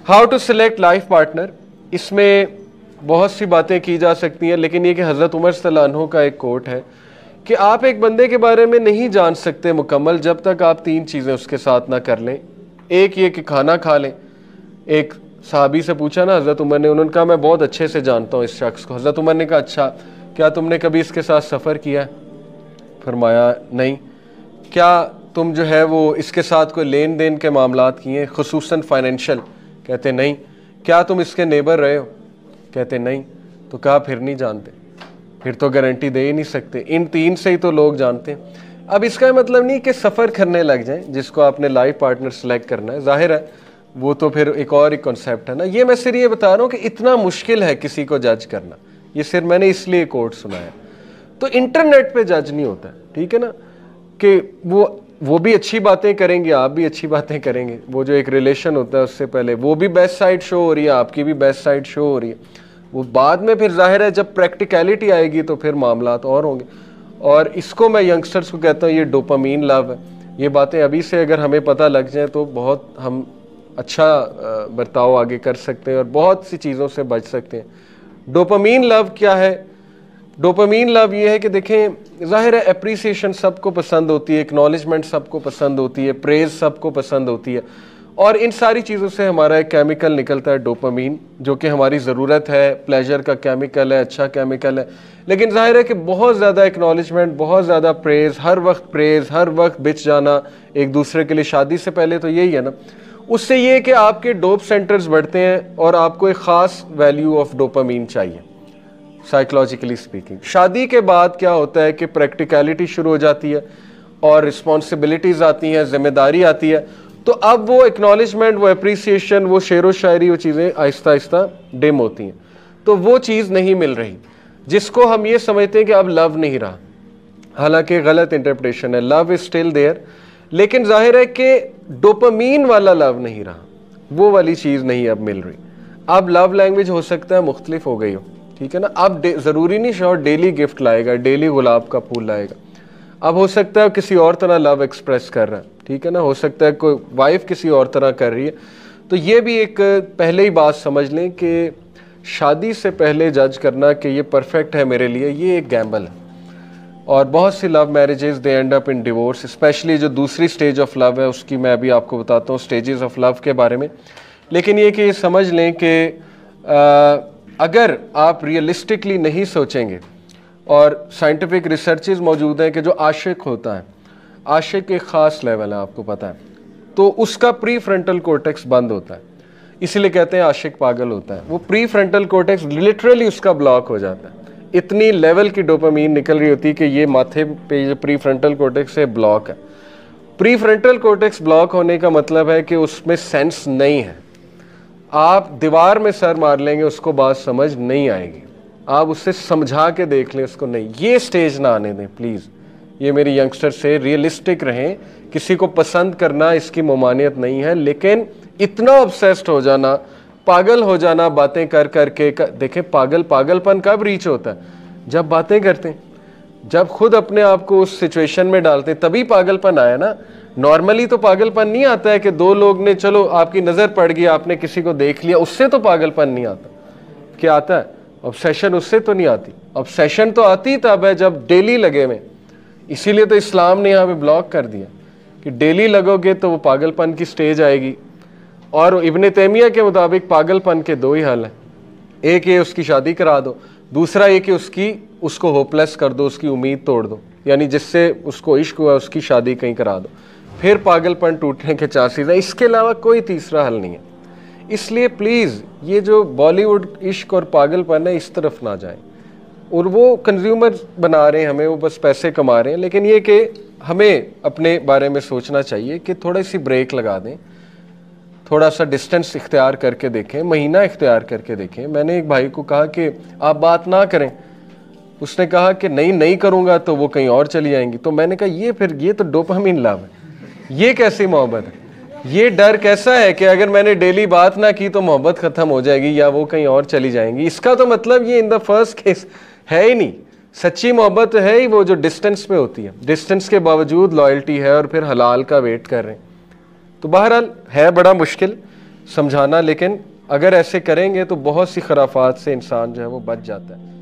How to select life partner. इसमें बहुत सी बातें की जा सकती हैं, लेकिन ये कि हज़रत उमर रज़ियल्लाहु अन्हु का एक कोट है कि आप एक बंदे के बारे में नहीं जान सकते मुकम्मल जब तक आप तीन चीज़ें उसके साथ ना कर लें। एक ये कि खाना खा लें। एक सहाबी से पूछा ना हज़रत उमर ने, उन्होंने कहा मैं बहुत अच्छे से जानता हूँ इस शख्स को। हज़रत उमर ने कहा अच्छा, क्या तुमने कभी इसके साथ सफ़र किया? फरमाया नहीं। क्या तुम जो है वो इसके साथ कोई लेन देन के मामलात किए, खुसूसन फाइनेंशियल? कहते नहीं। क्या तुम इसके नेबर रहे हो? कहते नहीं। तो कहा फिर नहीं जानते, फिर तो गारंटी दे ही नहीं सकते। इन तीन से ही तो लोग जानते हैं। अब इसका मतलब नहीं कि सफ़र करने लग जाएं जिसको आपने लाइफ पार्टनर सेलेक्ट करना है, जाहिर है वो तो फिर एक और एक कॉन्सेप्ट है ना। ये मैं सिर्फ ये बता रहा हूँ कि इतना मुश्किल है किसी को जज करना। ये सिर्फ मैंने इसलिए कोट सुनाया। तो इंटरनेट पे जज नहीं होता है, ठीक है ना, कि वो भी अच्छी बातें करेंगे, आप भी अच्छी बातें करेंगे। वो जो एक रिलेशन होता है उससे पहले वो भी बेस्ट साइड शो हो रही है, आपकी भी बेस्ट साइड शो हो रही है। वो बाद में फिर जाहिर है जब प्रैक्टिकलिटी आएगी तो फिर मामलात और होंगे। और इसको मैं यंगस्टर्स को कहता हूँ ये डोपामीन लव है। ये बातें अभी से अगर हमें पता लग जाए तो बहुत हम अच्छा बर्ताव आगे कर सकते हैं और बहुत सी चीज़ों से बच सकते हैं। डोपामीन लव क्या है? डोपामीन लव ये है कि देखें, जाहिर है अप्रिसिएशन सबको पसंद होती है, एक्नॉलेजमेंट सबको पसंद होती है, प्रेज सबको पसंद होती है, और इन सारी चीज़ों से हमारा एक केमिकल निकलता है डोपामीन, जो कि हमारी ज़रूरत है, प्लेजर का केमिकल है, अच्छा केमिकल है। लेकिन जाहिर है कि बहुत ज़्यादा एक्नॉलेजमेंट, बहुत ज़्यादा प्रेज, हर वक्त बिच जाना एक दूसरे के लिए, शादी से पहले तो यही है ना, उससे ये कि आपके डोप सेंटर्स बढ़ते हैं और आपको एक ख़ास वैल्यू ऑफ डोपामीन चाहिए साइकोलॉजिकली स्पीकिंग। शादी के बाद क्या होता है कि प्रैक्टिकलिटी शुरू हो जाती है और रिस्पॉन्सिबिलिटीज़ आती हैं, जिम्मेदारी आती है। तो अब वो एक्नॉलेजमेंट, वो अप्रिसिएशन, वो शेर व शायरी, वो चीज़ें आहिस्ता आहिस्ता डिम होती हैं। तो वो चीज़ नहीं मिल रही जिसको हम ये समझते हैं कि अब लव नहीं रहा। हालांकि गलत इंटरप्रिटेशन है, लव इज स्टिल देयर, लेकिन जाहिर है कि डोपामीन वाला लव नहीं रहा, वो वाली चीज़ नहीं अब मिल रही। अब लव लैंग्वेज हो सकता है मुख्तलिफ हो गई हो, ठीक है ना। अब ज़रूरी नहीं शौहर डेली गिफ्ट लाएगा, डेली गुलाब का फूल लाएगा। अब हो सकता है किसी और तरह लव एक्सप्रेस कर रहा है, ठीक है ना। हो सकता है कोई वाइफ किसी और तरह कर रही है। तो ये भी एक पहले ही बात समझ लें कि शादी से पहले जज करना कि ये परफेक्ट है मेरे लिए, ये एक गैम्बल है। और बहुत सी love marriages they end up in divorce, specially जो दूसरी स्टेज ऑफ लव है उसकी मैं अभी आपको बताता हूँ स्टेजेस ऑफ लव के बारे में। लेकिन ये कि समझ लें कि अगर आप रियलिस्टिकली नहीं सोचेंगे, और साइंटिफिक रिसर्चेस मौजूद हैं कि जो आशिक होता है, आशिक एक ख़ास लेवल है आपको पता है, तो उसका प्री फ्रंटल कोर्टेक्स बंद होता है, इसीलिए कहते हैं आशिक पागल होता है। वो प्री फ्रंटल कोर्टेक्स लिटरली उसका ब्लॉक हो जाता है। इतनी लेवल की डोपामीन निकल रही होती है कि ये माथे पे जो प्री फ्रंटल कोर्टेक्स है ब्लॉक है। प्री फ्रंटल कोर्टेक्स ब्लॉक होने का मतलब है कि उसमें सेंस नहीं है। आप दीवार में सर मार लेंगे उसको बात समझ नहीं आएगी, आप उससे समझा के देख लें उसको नहीं। ये स्टेज ना आने दें प्लीज़। ये मेरी यंगस्टर से रियलिस्टिक रहें। किसी को पसंद करना इसकी ममानियत नहीं है, लेकिन इतना ऑब्सेस्ड हो जाना, पागल हो जाना बातें कर करके देखें पागलपन कब रीच होता है? जब बातें करते हैं, जब खुद अपने आप को उस सिचुएशन में डालते हैं, तभी पागलपन आया ना। नॉर्मली तो पागलपन नहीं आता है कि दो लोग ने, चलो आपकी नज़र पड़ गई, आपने किसी को देख लिया, उससे तो पागलपन नहीं आता। क्या आता है? ऑब्सेशन। उससे तो नहीं आती। ऑब्सेशन तो आती तब है जब डेली लगे हुए। इसीलिए तो इस्लाम ने यहाँ पे ब्लॉक कर दिया कि डेली लगोगे तो वो पागलपन की स्टेज आएगी। और इब्ने तैमिया के मुताबिक पागलपन के दो ही हाल हैं। एक ये उसकी शादी करा दो, दूसरा ये कि उसको होपलेस कर दो, उसकी उम्मीद तोड़ दो, यानी जिससे उसको इश्क हुआ उसकी शादी कहीं करा दो, फिर पागलपन टूटने के चांसेस हैं। इसके अलावा कोई तीसरा हल नहीं है। इसलिए प्लीज़ ये जो बॉलीवुड इश्क और पागलपन है इस तरफ ना जाएं। और वो कंज्यूमर बना रहे हैं हमें, वो बस पैसे कमा रहे हैं। लेकिन ये कि हमें अपने बारे में सोचना चाहिए कि थोड़ी सी ब्रेक लगा दें, थोड़ा सा डिस्टेंस इख्तियार करके देखें, महीना इख्तियार करके देखें। मैंने एक भाई को कहा कि आप बात ना करें, उसने कहा कि नहीं करूँगा तो वो कहीं और चली जाएंगी। तो मैंने कहा ये तो डोपामीन लव है, ये कैसी मोहब्बत है? ये डर कैसा है कि अगर मैंने डेली बात ना की तो मोहब्बत ख़त्म हो जाएगी या वो कहीं और चली जाएंगी? इसका तो मतलब ये इन द फर्स्ट केस है ही नहीं। सच्ची मोहब्बत है ही वो जो डिस्टेंस पे होती है, डिस्टेंस के बावजूद लॉयल्टी है और फिर हलाल का वेट कर रहे हैं। तो बहरहाल है बड़ा मुश्किल, سمجھانا، لیکن اگر ایسے کریں گے تو بہت سی خرافات سے انسان جو ہے وہ بچ جاتا ہے.